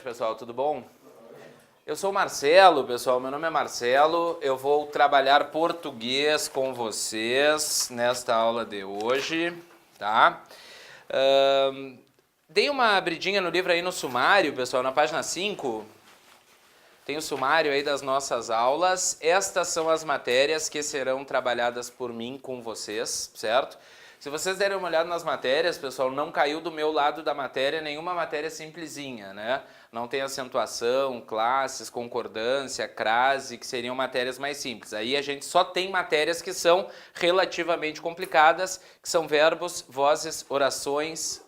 pessoal, tudo bom? Eu sou o Marcelo, pessoal, meu nome é Marcelo, eu vou trabalhar português com vocês nesta aula de hoje, tá? Dei uma abridinha no livro aí no sumário, pessoal, na página 5, tem o sumário aí das nossas aulas. Estas são as matérias que serão trabalhadas por mim com vocês, certo? Se vocês derem uma olhada nas matérias, pessoal, não caiu do meu lado da matéria nenhuma matéria simplesinha, né? Não tem acentuação, classes, concordância, crase, que seriam matérias mais simples. Aí a gente só tem matérias que são relativamente complicadas, que são verbos, vozes, orações,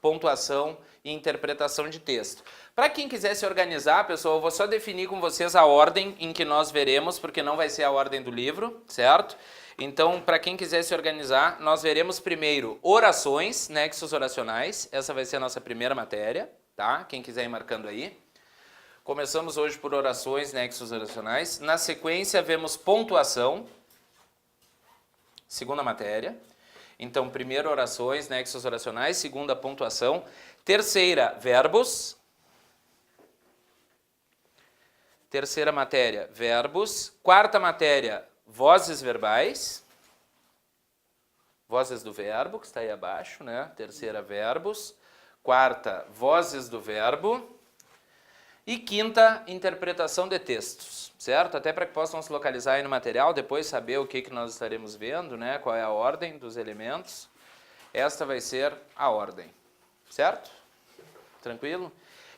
pontuação e interpretação de texto. Para quem quiser se organizar, pessoal, eu vou só definir com vocês a ordem em que nós veremos, porque não vai ser a ordem do livro, certo? Então, para quem quiser se organizar, nós veremos primeiro orações, nexos oracionais. Essa vai ser a nossa primeira matéria, tá? Quem quiser ir marcando aí. Começamos hoje por orações, nexos oracionais. Na sequência, vemos pontuação, segunda matéria. Então, primeiro orações, nexos oracionais, segunda pontuação. Terceira, verbos. Terceira matéria, verbos. Quarta matéria, vozes verbais. Vozes do verbo, que está aí abaixo, né? Terceira, verbos. Quarta, vozes do verbo. E quinta, interpretação de textos, certo? Até para que possam se localizar aí no material, depois saber o que nós estaremos vendo, né? Qual é a ordem dos elementos. Esta vai ser a ordem, certo? Tranquilo?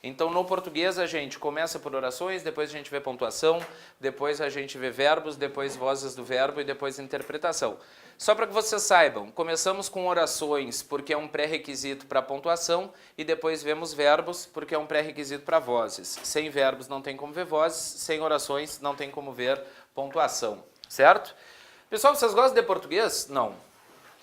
Então, no português, a gente começa por orações, depois a gente vê pontuação, depois a gente vê verbos, depois vozes do verbo e depois interpretação. Só para que vocês saibam, começamos com orações, porque é um pré-requisito para pontuação, e depois vemos verbos, porque é um pré-requisito para vozes. Sem verbos não tem como ver vozes, sem orações não tem como ver pontuação, certo? Pessoal, vocês gostam de português? Não.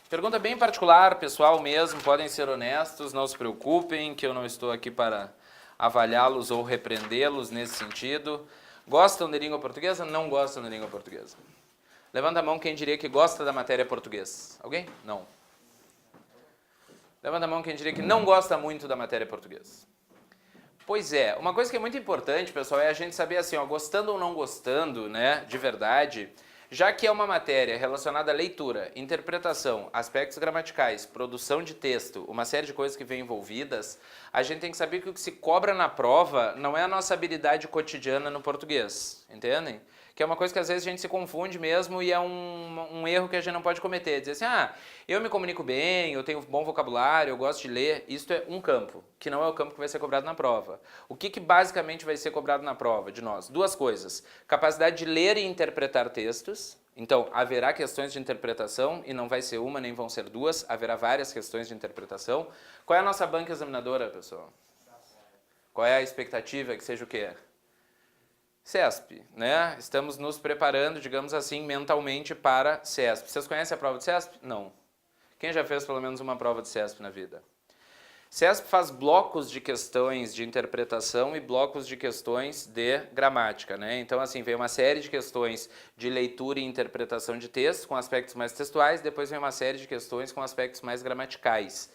Pergunta bem particular, pessoal mesmo, podem ser honestos, não se preocupem, que eu não estou aqui para avaliá-los ou repreendê-los nesse sentido. Gostam de língua portuguesa? Não gostam de língua portuguesa? Levanta a mão quem diria que gosta da matéria português. Alguém? Não. Levanta a mão quem diria que não gosta muito da matéria português. Pois é, uma coisa que é muito importante, pessoal, é a gente saber assim, ó, gostando ou não gostando, né, de verdade, já que é uma matéria relacionada à leitura, interpretação, aspectos gramaticais, produção de texto, uma série de coisas que vêm envolvidas, a gente tem que saber que o que se cobra na prova não é a nossa habilidade cotidiana no português, entendem? Que é uma coisa que às vezes a gente se confunde mesmo e é um erro que a gente não pode cometer. Dizer assim, eu me comunico bem, eu tenho bom vocabulário, eu gosto de ler. Isso é um campo, que não é o campo que vai ser cobrado na prova. O que basicamente vai ser cobrado na prova de nós? Duas coisas. Capacidade de ler e interpretar textos. Então, haverá questões de interpretação e não vai ser uma, nem vão ser duas. Haverá várias questões de interpretação. Qual é a nossa banca examinadora, pessoal? Qual é a expectativa que seja o quê? CESP, né? Estamos nos preparando, digamos assim, mentalmente para CESP. Vocês conhecem a prova de CESP? Não. Quem já fez pelo menos uma prova de CESP na vida? CESP faz blocos de questões de interpretação e blocos de questões de gramática, né? Então, assim, vem uma série de questões de leitura e interpretação de texto com aspectos mais textuais, depois vem uma série de questões com aspectos mais gramaticais.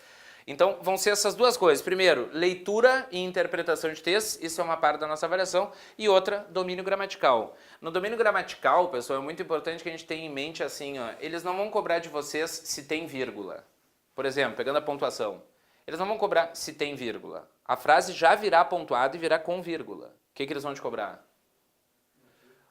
Então, vão ser essas duas coisas. Primeiro, leitura e interpretação de textos, isso é uma parte da nossa avaliação, e outra, domínio gramatical. No domínio gramatical, pessoal, é muito importante que a gente tenha em mente assim, ó, eles não vão cobrar de vocês se tem vírgula. Por exemplo, pegando a pontuação, eles não vão cobrar se tem vírgula. A frase já virá pontuada e virá com vírgula. O que eles vão te cobrar?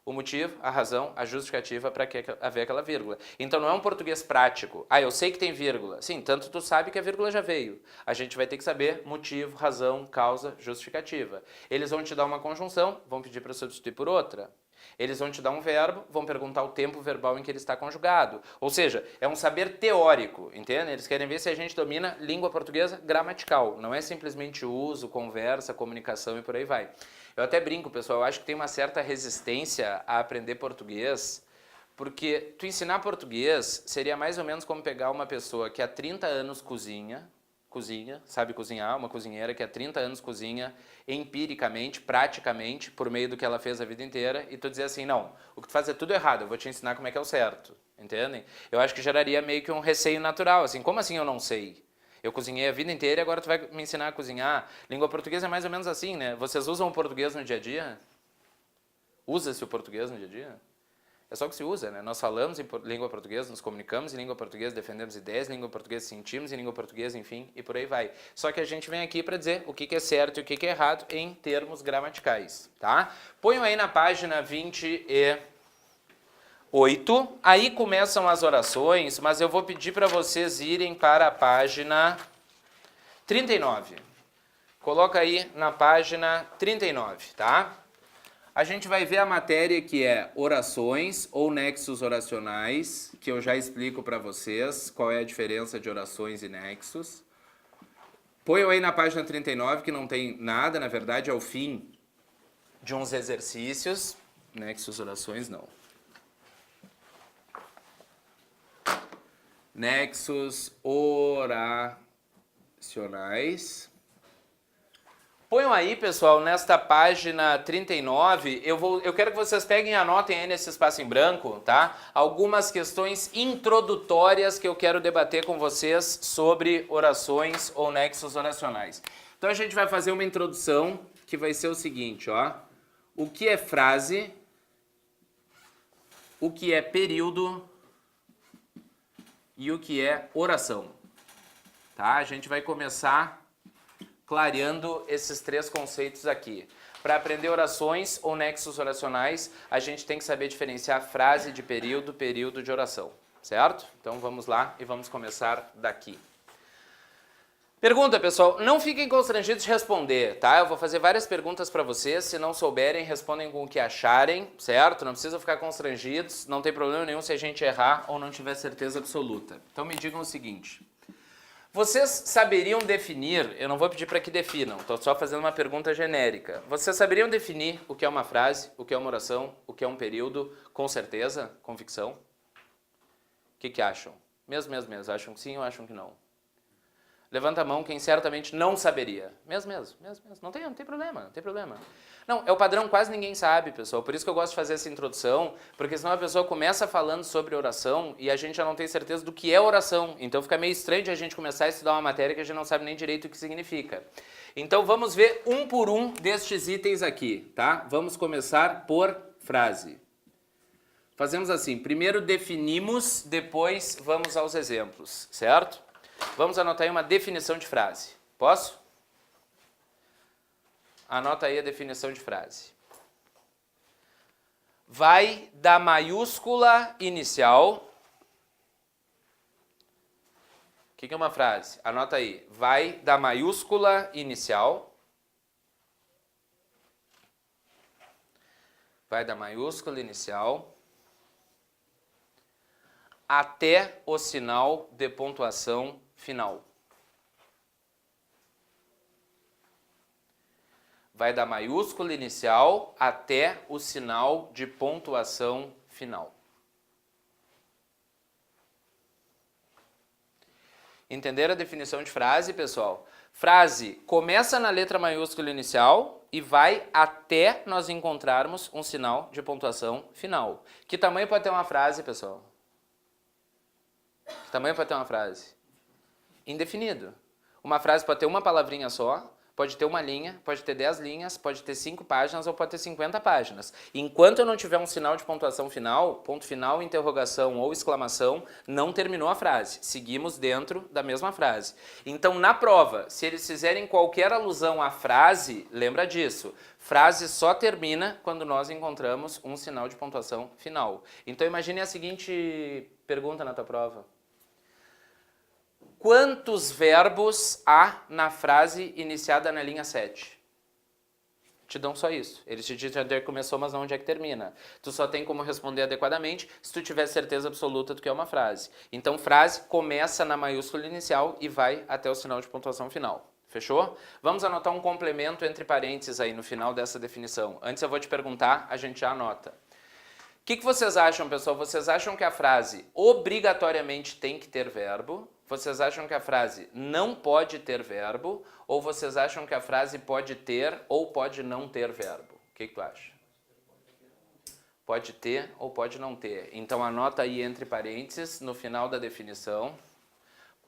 O motivo, a razão, a justificativa para que haver aquela vírgula. Então não é um português prático. Eu sei que tem vírgula. Sim, tanto tu sabe que a vírgula já veio. A gente vai ter que saber motivo, razão, causa, justificativa. Eles vão te dar uma conjunção, vão pedir para substituir por outra. Eles vão te dar um verbo, vão perguntar o tempo verbal em que ele está conjugado. Ou seja, é um saber teórico, entende? Eles querem ver se a gente domina língua portuguesa gramatical. Não é simplesmente uso, conversa, comunicação e por aí vai. Eu até brinco, pessoal, eu acho que tem uma certa resistência a aprender português, porque tu ensinar português seria mais ou menos como pegar uma pessoa que há 30 anos cozinha, sabe cozinhar, uma cozinheira que há 30 anos cozinha empiricamente, praticamente, por meio do que ela fez a vida inteira, e tu dizer assim, não, o que tu faz é tudo errado, eu vou te ensinar como é que é o certo, entendem? Eu acho que geraria meio que um receio natural, assim, como assim eu não sei? Eu cozinhei a vida inteira e agora tu vai me ensinar a cozinhar. Língua portuguesa é mais ou menos assim, né? Vocês usam o português no dia a dia? Usa-se o português no dia a dia? É só que se usa, né? Nós falamos em língua portuguesa, nos comunicamos em língua portuguesa, defendemos ideias em língua portuguesa, sentimos em língua portuguesa, enfim, e por aí vai. Só que a gente vem aqui para dizer o que é certo e o que é errado em termos gramaticais, tá? Ponham aí na página 28. Aí começam as orações, mas eu vou pedir para vocês irem para a página 39. Coloca aí na página 39, tá? A gente vai ver a matéria que é orações ou nexos oracionais, que eu já explico para vocês qual é a diferença de orações e nexos. Ponham aí na página 39, que não tem nada, na verdade é o fim de uns exercícios. Nexos orações não. Nexos oracionais. Ponham aí, pessoal, nesta página 39, eu quero que vocês peguem e anotem aí nesse espaço em branco, tá? Algumas questões introdutórias que eu quero debater com vocês sobre orações ou nexos oracionais. Então a gente vai fazer uma introdução que vai ser o seguinte, ó. O que é frase? O que é período? E o que é oração? Tá? A gente vai começar clareando esses três conceitos aqui. Para aprender orações ou nexos oracionais, a gente tem que saber diferenciar frase de período, período de oração, certo? Então vamos lá e vamos começar daqui. Pergunta, pessoal, não fiquem constrangidos de responder, tá? Eu vou fazer várias perguntas para vocês, se não souberem, respondem com o que acharem, certo? Não precisam ficar constrangidos, não tem problema nenhum se a gente errar ou não tiver certeza absoluta. Então me digam o seguinte. Vocês saberiam definir, eu não vou pedir para que definam, estou só fazendo uma pergunta genérica. Vocês saberiam definir o que é uma frase, o que é uma oração, o que é um período, com certeza, convicção? O que acham? Mesmo. Acham que sim ou acham que não? Levanta a mão quem certamente não saberia. Mesmo. Não tem problema. Não, é o padrão, quase ninguém sabe, pessoal. Por isso que eu gosto de fazer essa introdução, porque senão a pessoa começa falando sobre oração e a gente já não tem certeza do que é oração. Então fica meio estranho de a gente começar a estudar uma matéria que a gente não sabe nem direito o que significa. Então vamos ver um por um destes itens aqui, tá? Vamos começar por frase. Fazemos assim, primeiro definimos, depois vamos aos exemplos, certo? Vamos anotar aí uma definição de frase. Posso? Anota aí a definição de frase. Vai da maiúscula inicial. O que é uma frase? Anota aí. Vai da maiúscula inicial. Vai da maiúscula inicial até o sinal de pontuação final. Vai da maiúscula inicial até o sinal de pontuação final. Entenderam a definição de frase, pessoal? Frase começa na letra maiúscula inicial e vai até nós encontrarmos um sinal de pontuação final. Que tamanho pode ter uma frase, pessoal? Que tamanho pode ter uma frase? Indefinido. Uma frase pode ter uma palavrinha só, pode ter uma linha, pode ter 10 linhas, pode ter 5 páginas ou pode ter 50 páginas. Enquanto eu não tiver um sinal de pontuação final, ponto final, interrogação ou exclamação, não terminou a frase. Seguimos dentro da mesma frase. Então, na prova, se eles fizerem qualquer alusão à frase, lembra disso. Frase só termina quando nós encontramos um sinal de pontuação final. Então, imagine a seguinte pergunta na tua prova. Quantos verbos há na frase iniciada na linha 7? Te dão só isso. Eles te dizem onde é que começou, mas não onde é que termina. Tu só tem como responder adequadamente se tu tiver certeza absoluta do que é uma frase. Então, frase começa na maiúscula inicial e vai até o sinal de pontuação final. Fechou? Vamos anotar um complemento entre parênteses aí no final dessa definição. Antes eu vou te perguntar, a gente já anota. O que vocês acham, pessoal? Vocês acham que a frase obrigatoriamente tem que ter verbo? Vocês acham que a frase não pode ter verbo? Ou vocês acham que a frase pode ter ou pode não ter verbo? O que tu acha? Pode ter ou pode não ter. Então anota aí entre parênteses, no final da definição.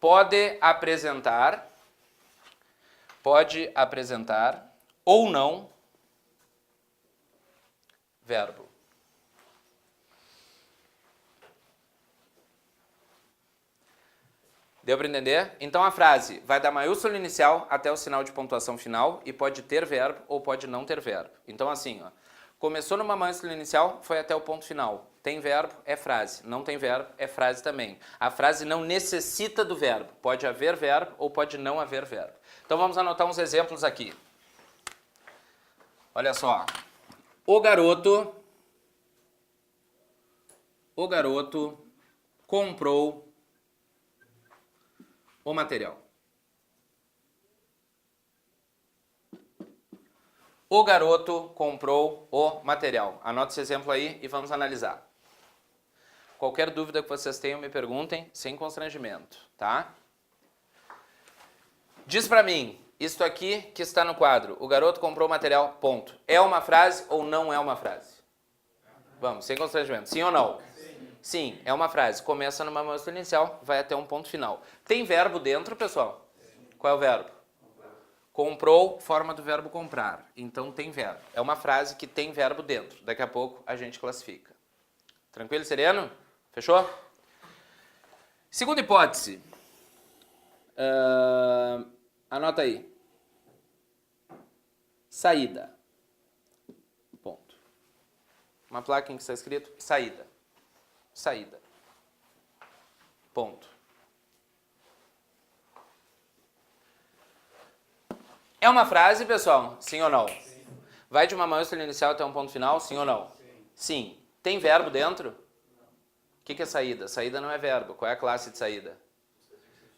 pode apresentar ou não verbo. Deu para entender? Então a frase vai da maiúscula inicial até o sinal de pontuação final e pode ter verbo ou pode não ter verbo. Então assim, ó, começou numa maiúscula inicial, foi até o ponto final. Tem verbo, é frase. Não tem verbo, é frase também. A frase não necessita do verbo. Pode haver verbo ou pode não haver verbo. Então vamos anotar uns exemplos aqui. Olha só. O garoto comprou o material. O garoto comprou o material. Anota esse exemplo aí e vamos analisar. Qualquer dúvida que vocês tenham, me perguntem, sem constrangimento, tá? Diz pra mim, isto aqui que está no quadro, o garoto comprou o material, ponto. É uma frase ou não é uma frase? Vamos, sem constrangimento. Sim ou não? Sim, é uma frase. Começa numa maiúscula inicial, vai até um ponto final. Tem verbo dentro, pessoal? Qual é o verbo? Comprou, forma do verbo comprar. Então tem verbo. É uma frase que tem verbo dentro. Daqui a pouco a gente classifica. Tranquilo, sereno? Fechou? Segunda hipótese. Anota aí. Saída. Ponto. Uma placa em que está escrito saída. Saída. Ponto. É uma frase, pessoal? Sim ou não? Sim. Vai de uma maiúscula inicial até um ponto final? Sim ou não? Sim. Sim. Tem verbo dentro? Não. O que é saída? Saída não é verbo. Qual é a classe de saída?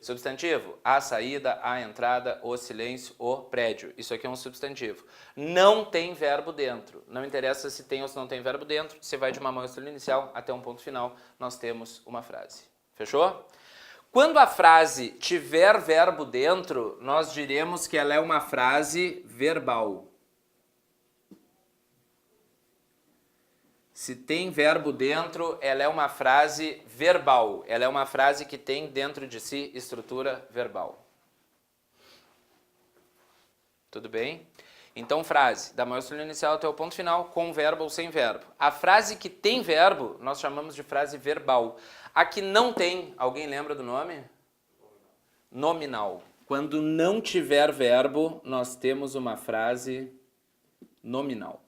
Substantivo. A saída, a entrada, o silêncio, o prédio. Isso aqui é um substantivo. Não tem verbo dentro. Não interessa se tem ou se não tem verbo dentro. Se vai de uma maiúscula inicial até um ponto final, nós temos uma frase. Fechou? Quando a frase tiver verbo dentro, nós diremos que ela é uma frase verbal. Se tem verbo dentro, ela é uma frase verbal. Ela é uma frase que tem dentro de si estrutura verbal. Tudo bem? Então, frase da maiúscula inicial até o ponto final, com verbo ou sem verbo. A frase que tem verbo, nós chamamos de frase verbal. A que não tem, alguém lembra do nome? Nominal. Quando não tiver verbo, nós temos uma frase nominal.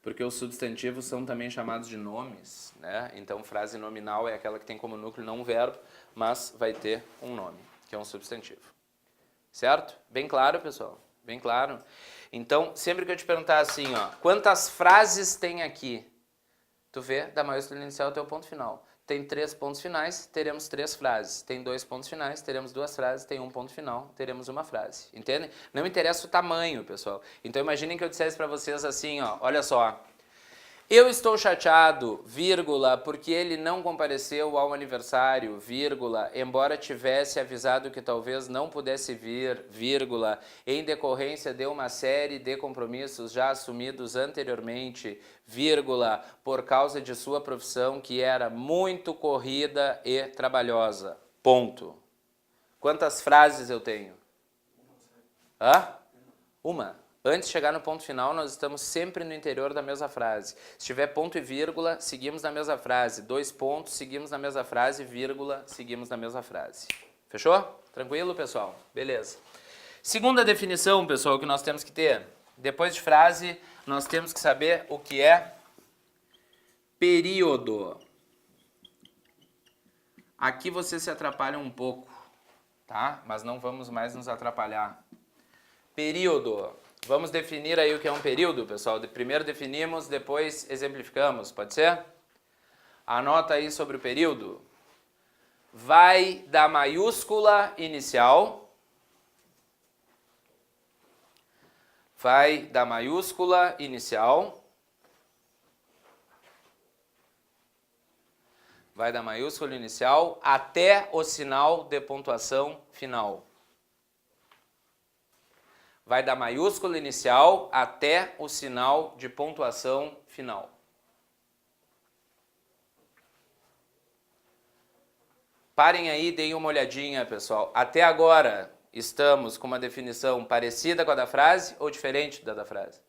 Porque os substantivos são também chamados de nomes, né? Então, frase nominal é aquela que tem como núcleo não um verbo, mas vai ter um nome, que é um substantivo. Certo? Bem claro, pessoal? Bem claro? Então, sempre que eu te perguntar assim, ó, quantas frases tem aqui? Tu vê, da maiúscula inicial até o ponto final. Tem 3 pontos finais, teremos 3 frases. Tem 2 pontos finais, teremos 2 frases. Tem 1 ponto final, teremos uma frase. Entende? Não interessa o tamanho, pessoal. Então imaginem que eu dissesse para vocês assim, ó, olha só. Eu estou chateado, vírgula, porque ele não compareceu ao aniversário, vírgula, embora tivesse avisado que talvez não pudesse vir, vírgula, em decorrência de uma série de compromissos já assumidos anteriormente, vírgula, por causa de sua profissão que era muito corrida e trabalhosa. Ponto. Quantas frases eu tenho? Uma. Antes de chegar no ponto final, nós estamos sempre no interior da mesma frase. Se tiver ponto e vírgula, seguimos na mesma frase. 2 pontos, seguimos na mesma frase. Vírgula, seguimos na mesma frase. Fechou? Tranquilo, pessoal? Beleza. Segunda definição, pessoal, que nós temos que ter. Depois de frase, nós temos que saber o que é período. Aqui vocês se atrapalham um pouco, tá? Mas não vamos mais nos atrapalhar. Período. Vamos definir aí o que é um período, pessoal. Primeiro definimos, depois exemplificamos, pode ser? Anota aí sobre o período. Vai da maiúscula inicial. Vai da maiúscula inicial. Vai da maiúscula inicial até o sinal de pontuação final. Vai da maiúscula inicial até o sinal de pontuação final. Parem aí e deem uma olhadinha, pessoal. Até agora, estamos com uma definição parecida com a da frase ou diferente da frase?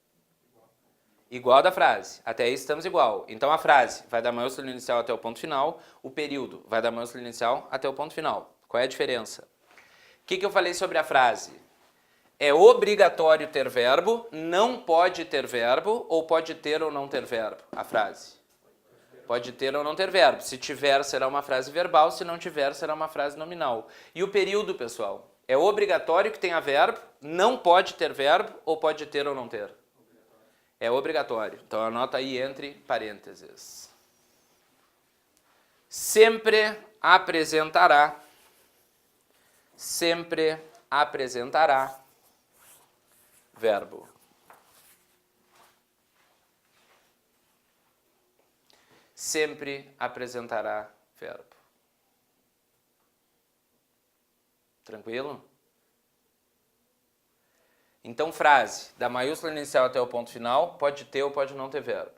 Igual a da frase. Até aí estamos igual. Então a frase vai da maiúscula inicial até o ponto final, o período vai da maiúscula inicial até o ponto final. Qual é a diferença? O que eu falei sobre a frase? É obrigatório ter verbo, não pode ter verbo, ou pode ter ou não ter verbo? A frase. Pode ter ou não ter verbo. Se tiver, será uma frase verbal. Se não tiver, será uma frase nominal. E o período, pessoal? É obrigatório que tenha verbo, não pode ter verbo, ou pode ter ou não ter? É obrigatório. Então anota aí entre parênteses. Sempre apresentará. Sempre apresentará verbo. Sempre apresentará verbo. Tranquilo? Então, frase, da maiúscula inicial até o ponto final, pode ter ou pode não ter verbo.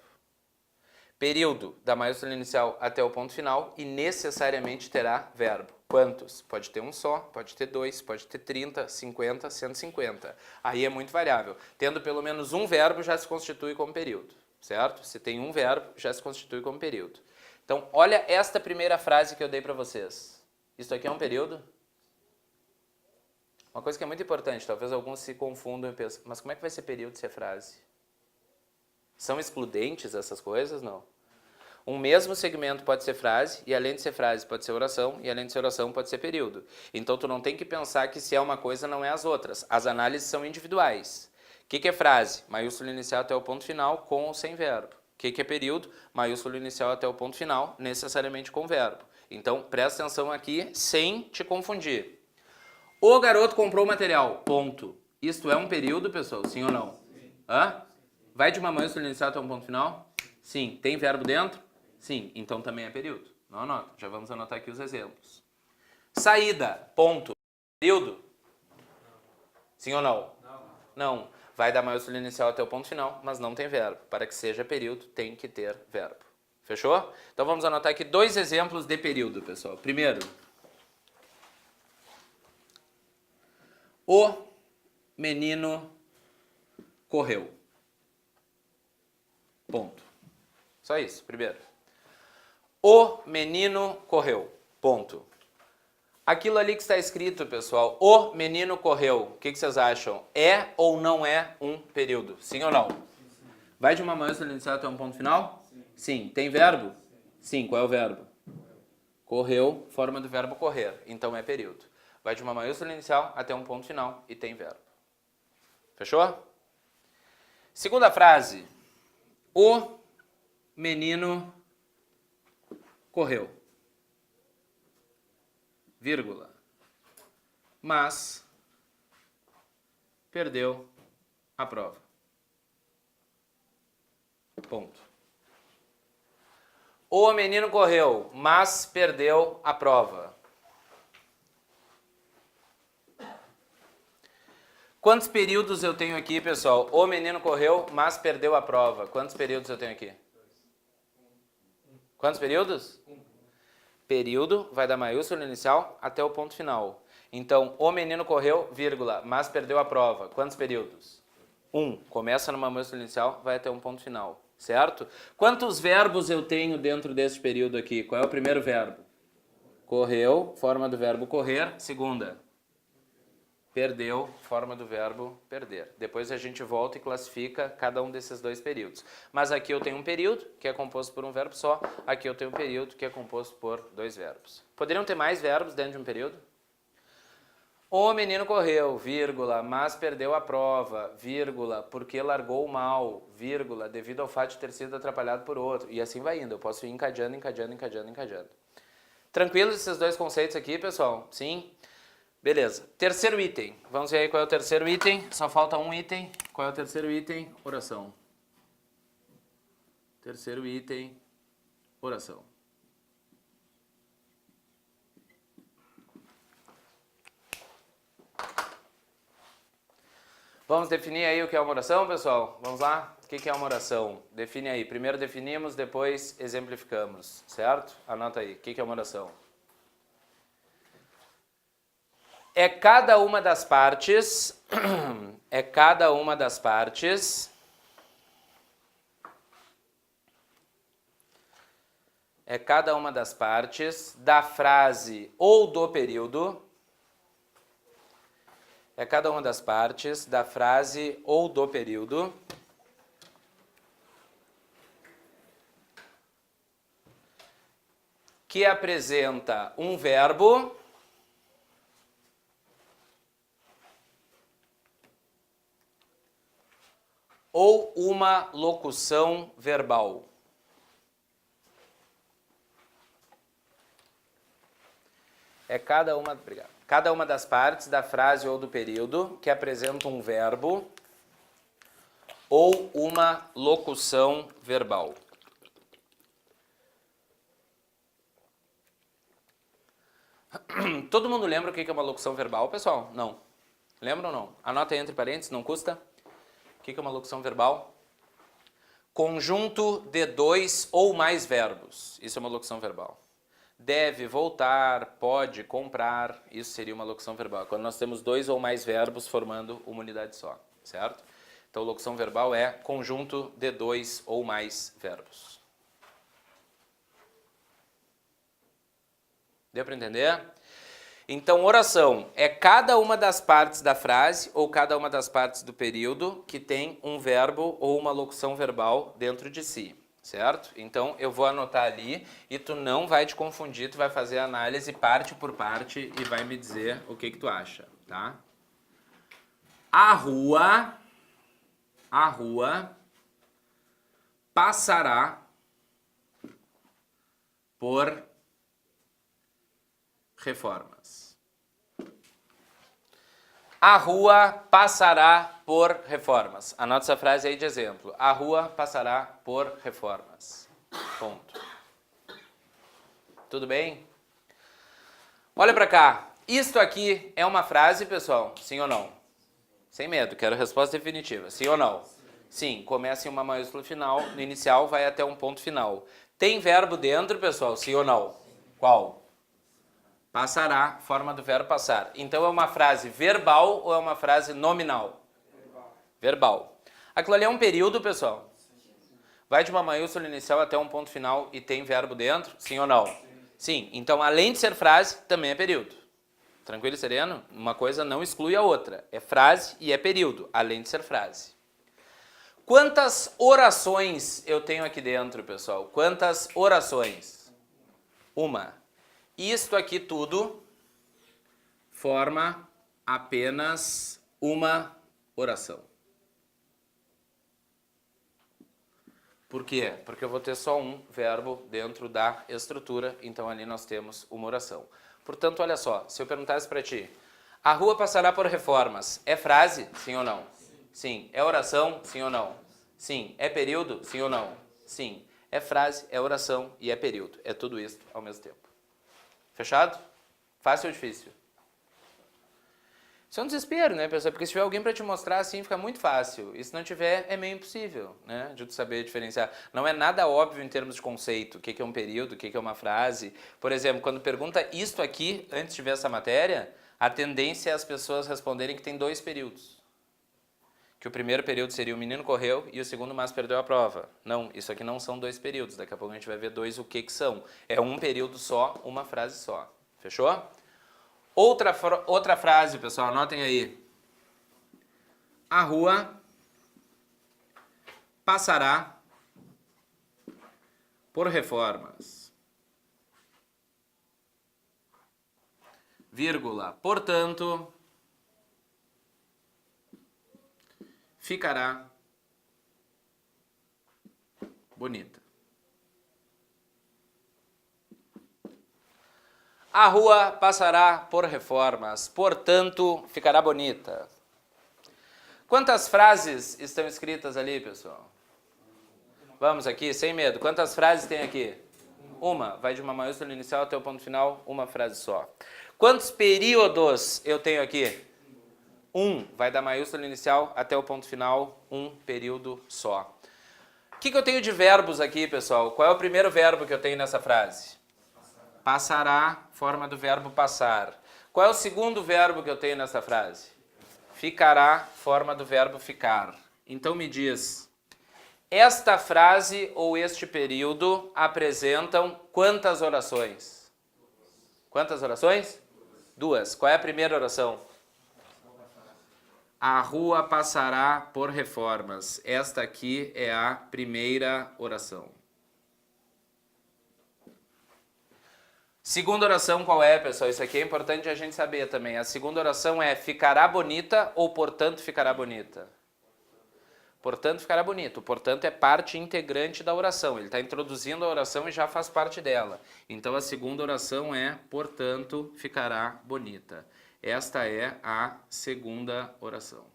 Período, da maiúscula inicial até o ponto final e necessariamente terá verbo. Quantos? Pode ter um só, pode ter dois, pode ter 30, 50, 150. Aí é muito variável. Tendo pelo menos um verbo, já se constitui como período. Certo? Se tem um verbo, já se constitui como período. Então, olha esta primeira frase que eu dei para vocês. Isso aqui é um período? Uma coisa que é muito importante, talvez alguns se confundam e pensem, mas como é que vai ser período se é frase? São excludentes essas coisas? Não. Um mesmo segmento pode ser frase, e além de ser frase pode ser oração, e além de ser oração pode ser período. Então tu não tem que pensar que se é uma coisa não é as outras. As análises são individuais. O que é frase? Maiúsculo inicial até o ponto final, com ou sem verbo. O que é período? Maiúsculo inicial até o ponto final, necessariamente com verbo. Então presta atenção aqui sem te confundir. O garoto comprou o material, ponto. Isto é um período, pessoal? Sim ou não? Sim. Hã? Vai de uma maiúscula inicial até um ponto final? Sim. Tem verbo dentro? Sim. Então também é período. Não anota. Já vamos anotar aqui os exemplos. Saída, ponto. Período? Sim ou não? Não. Vai da maiúscula inicial até o ponto final, mas não tem verbo. Para que seja período, tem que ter verbo. Fechou? Então vamos anotar aqui dois exemplos de período, pessoal. Primeiro, o menino correu. Ponto. Só isso, primeiro. O menino correu. Ponto. Aquilo ali que está escrito, pessoal, o menino correu, o que vocês acham? É ou não é um período? Sim ou não? Sim. Vai de uma maiúscula inicial até um ponto final? Sim. Tem verbo? Sim. Qual é o verbo? Correu, forma do verbo correr. Então é período. Vai de uma maiúscula inicial até um ponto final e tem verbo. Fechou? Segunda frase. O menino correu. Vírgula. Mas perdeu a prova. Ponto. O menino correu, mas perdeu a prova. Quantos períodos eu tenho aqui, pessoal? O menino correu, mas perdeu a prova. Quantos períodos eu tenho aqui? Quantos períodos? Período vai da maiúscula inicial até o ponto final. Então, o menino correu, vírgula, mas perdeu a prova. Quantos períodos? Começa numa maiúscula inicial, vai até um ponto final. Certo? Quantos verbos eu tenho dentro deste período aqui? Qual é o primeiro verbo? Correu, forma do verbo correr. Segunda. Perdeu, forma do verbo perder. Depois a gente volta e classifica cada um desses dois períodos. Mas aqui eu tenho um período, que é composto por um verbo só. Aqui eu tenho um período, que é composto por dois verbos. Poderiam ter mais verbos dentro de um período? O menino correu, vírgula, mas perdeu a prova, vírgula, porque largou mal, vírgula, devido ao fato de ter sido atrapalhado por outro. E assim vai indo. Eu posso ir encadeando. Tranquilos esses dois conceitos aqui, pessoal? Sim? Beleza. Terceiro item. Vamos ver aí qual é o terceiro item. Só falta um item. Qual é o terceiro item? Oração. Terceiro item, oração. Vamos definir aí o que é uma oração, pessoal? Vamos lá? O que é uma oração? Define aí. Primeiro definimos, depois exemplificamos. Certo? Anota aí. O que é uma oração? é cada uma das partes, é cada uma das partes, é cada uma das partes da frase ou do período, é cada uma das partes da frase ou do período que apresenta um verbo ou uma locução verbal. É cada uma das partes da frase ou do período que apresenta um verbo ou uma locução verbal. Todo mundo lembra o que é uma locução verbal, pessoal? Não. Lembra ou não? Anota aí entre parênteses, não custa. O que é uma locução verbal? Conjunto de 2 ou mais verbos. Isso é uma locução verbal. Deve, voltar, pode, comprar. Isso seria uma locução verbal. Quando nós temos 2 ou mais verbos formando uma unidade só, certo? Então, locução verbal é conjunto de 2 ou mais verbos. Deu para entender? Então, oração é cada uma das partes da frase ou cada uma das partes do período que tem um verbo ou uma locução verbal dentro de si, certo? Então, eu vou anotar ali e tu não vai te confundir, tu vai fazer a análise parte por parte e vai me dizer o que tu acha, tá? A rua passará por reformas. A rua passará por reformas. Anota essa frase aí de exemplo. A rua passará por reformas. Ponto. Tudo bem? Olha pra cá. Isto aqui é uma frase, pessoal? Sim ou não? Sem medo, quero resposta definitiva. Sim ou não? Sim, começa em uma maiúscula final, no inicial vai até um ponto final. Tem verbo dentro, pessoal? Sim ou não? Qual? Passará, forma do verbo passar. Então é uma frase verbal ou é uma frase nominal? Verbal. Aquilo ali é um período, pessoal? Vai de uma maiúscula inicial até um ponto final e tem verbo dentro? Sim ou não? Sim. Então, além de ser frase, também é período. Tranquilo e sereno? Uma coisa não exclui a outra. É frase e é período, além de ser frase. Quantas orações eu tenho aqui dentro, pessoal? Quantas orações? Uma. Isto aqui tudo forma apenas uma oração. Por quê? Porque eu vou ter só um verbo dentro da estrutura, então ali nós temos uma oração. Portanto, olha só, se eu perguntasse para ti, a rua passará por reformas, é frase? Sim ou não? Sim. É oração? Sim ou não? Sim. É período? Sim ou não? Sim. É frase, é oração e é período. É tudo isso ao mesmo tempo. Fechado? Fácil ou difícil? Isso é um desespero, né, pessoal? Porque se tiver alguém para te mostrar assim, fica muito fácil. E se não tiver, é meio impossível, né, de tu saber diferenciar. Não é nada óbvio em termos de conceito. O que é um período, o que é uma frase. Por exemplo, quando pergunta isto aqui, antes de ver essa matéria, a tendência é as pessoas responderem que tem 2 períodos. Que o primeiro período seria o menino correu e o segundo mas perdeu a prova. Não, isso aqui não são 2 períodos. Daqui a pouco a gente vai ver 2 o que são. É um período só, uma frase só. Fechou? Outra frase, pessoal, anotem aí. A rua passará por reformas. Vírgula. Portanto, ficará bonita. A rua passará por reformas, portanto, ficará bonita. Quantas frases estão escritas ali, pessoal? Vamos aqui, sem medo. Quantas frases tem aqui? Uma. Vai de uma maiúscula inicial até o ponto final, uma frase só. Quantos períodos eu tenho aqui? Um. Vai da maiúscula inicial até o ponto final, um período só. O que eu tenho de verbos aqui, pessoal? Qual é o primeiro verbo que eu tenho nessa frase? Passará, forma do verbo passar. Qual é o segundo verbo que eu tenho nessa frase? Ficará, forma do verbo ficar. Então me diz, esta frase ou este período apresentam quantas orações? Quantas orações? Duas. Qual é a primeira oração? A rua passará por reformas. Esta aqui é a primeira oração. Segunda oração qual é, pessoal? Isso aqui é importante a gente saber também. A segunda oração é ficará bonita ou portanto ficará bonita? Portanto ficará bonito. Portanto é parte integrante da oração. Ele está introduzindo a oração e já faz parte dela. Então a segunda oração é portanto ficará bonita. Esta é a segunda oração.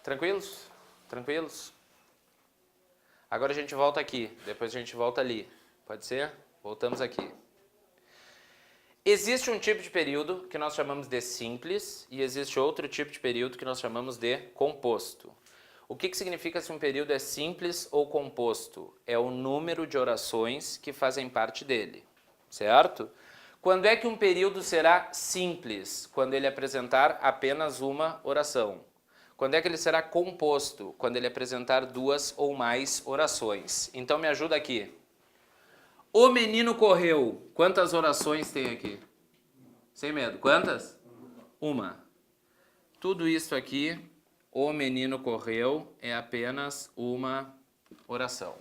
Tranquilos? Tranquilos? Agora a gente volta aqui, depois a gente volta ali. Pode ser? Voltamos aqui. Existe um tipo de período que nós chamamos de simples e existe outro tipo de período que nós chamamos de composto. O que significa se um período é simples ou composto? É o número de orações que fazem parte dele, certo? Quando é que um período será simples? Quando ele apresentar apenas uma oração. Quando é que ele será composto? Quando ele apresentar duas ou mais orações. Então me ajuda aqui. O menino correu. Quantas orações tem aqui? Sem medo. Quantas? Uma. Tudo isso aqui, o menino correu, é apenas uma oração.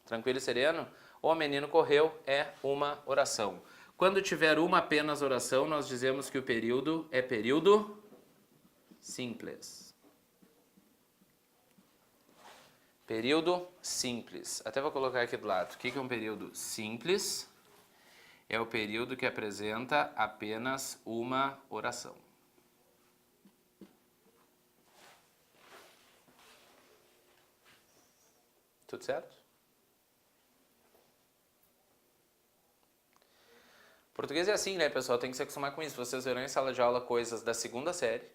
Tranquilo e sereno? O menino correu é uma oração. Quando tiver uma apenas oração, nós dizemos que o período é período simples. Período simples. Até vou colocar aqui do lado. O que é um período simples? É o período que apresenta apenas uma oração. Tudo certo? Português é assim, né, pessoal? Tem que se acostumar com isso. Vocês verão em sala de aula coisas da segunda série.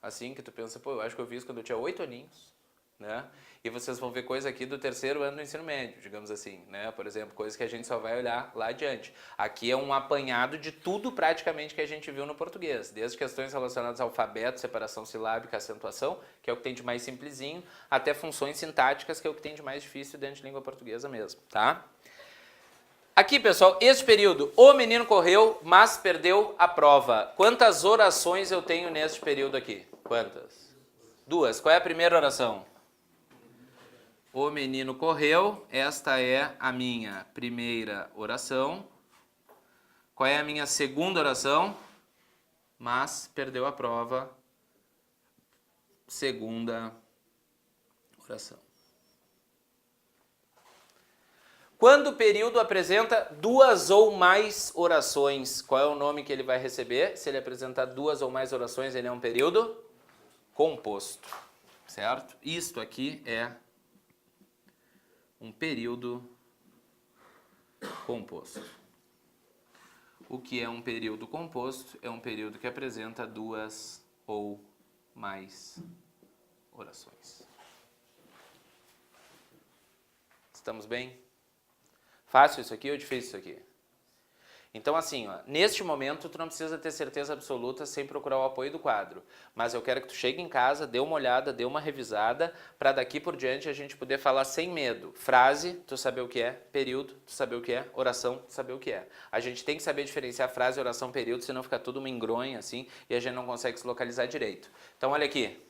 Assim que tu pensa, pô, eu acho que eu vi isso quando eu tinha 8 aninhos, né? E vocês vão ver coisa aqui do terceiro ano do ensino médio, digamos assim, né? Por exemplo, coisas que a gente só vai olhar lá adiante. Aqui é um apanhado de tudo praticamente que a gente viu no português, desde questões relacionadas ao alfabeto, separação silábica, acentuação, que é o que tem de mais simplesinho, até funções sintáticas, que é o que tem de mais difícil dentro de língua portuguesa mesmo, tá? Aqui, pessoal, esse período, o menino correu, mas perdeu a prova. Quantas orações eu tenho neste período aqui? Quantas? Duas. Qual é a primeira oração? O menino correu, esta é a minha primeira oração. Qual é a minha segunda oração? Mas perdeu a prova. Segunda oração. Quando o período apresenta duas ou mais orações, qual é o nome que ele vai receber? Se ele apresentar duas ou mais orações, ele é um período composto, certo? Isto aqui é um período composto. O que é um período composto? É um período que apresenta duas ou mais orações. Estamos bem? Fácil isso aqui ou difícil isso aqui? Então assim, ó, neste momento tu não precisa ter certeza absoluta sem procurar o apoio do quadro, mas eu quero que tu chegue em casa, dê uma olhada, dê uma revisada, para daqui por diante a gente poder falar sem medo. Frase, tu saber o que é, período, tu saber o que é, oração, tu saber o que é. A gente tem que saber diferenciar frase, oração, período, senão fica tudo uma engronha assim e a gente não consegue se localizar direito. Então olha aqui,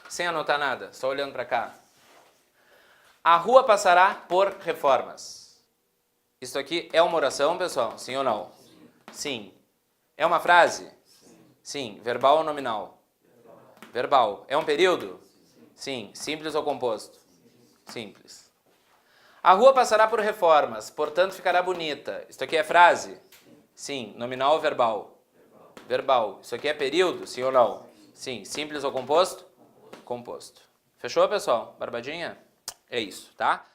sem anotar nada, só olhando para cá. A rua passará por reformas. Isso aqui é uma oração, pessoal? Sim ou não? Sim. É uma frase? Sim. Verbal ou nominal? Verbal. É um período? Sim. Simples ou composto? Simples. A rua passará por reformas, portanto ficará bonita. Isso aqui é frase? Sim. Nominal ou verbal? Verbal. Isso aqui é período? Sim ou não? Sim. Simples ou composto? Composto. Fechou, pessoal? Barbadinha? É isso, tá?